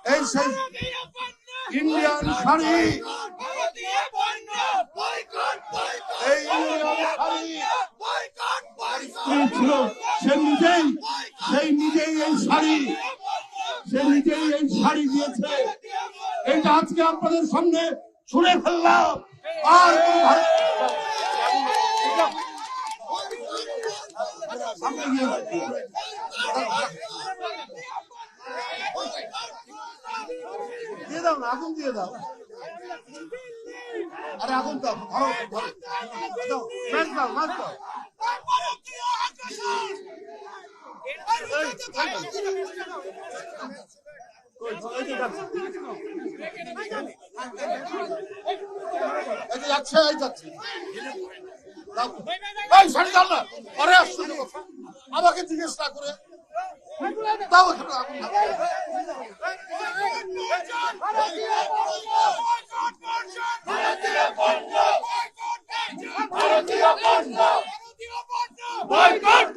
এই সেই ইন্ডিয়ান শাড়ি, এই ইন্ডিয়ান শাড়ি স্ত্রী ছিল, সে নিজেই এই শাড়ি, সে নিজেই এই শাড়ি দিয়েছে। এটা আজকে আপনাদের সামনে ছুঁড়ে ফেললাম। আর দিয়ে দাও না, আগুন দিয়ে দাও। আরে আগুন দাও, ধরো দাও, মাছ দাও, মাছ দাও। যাচ্ছে যাচ্ছে, শাড়ি দাও না, পরে আসছে আমাকে জিজ্ঞেস না করে দাও। বয়কট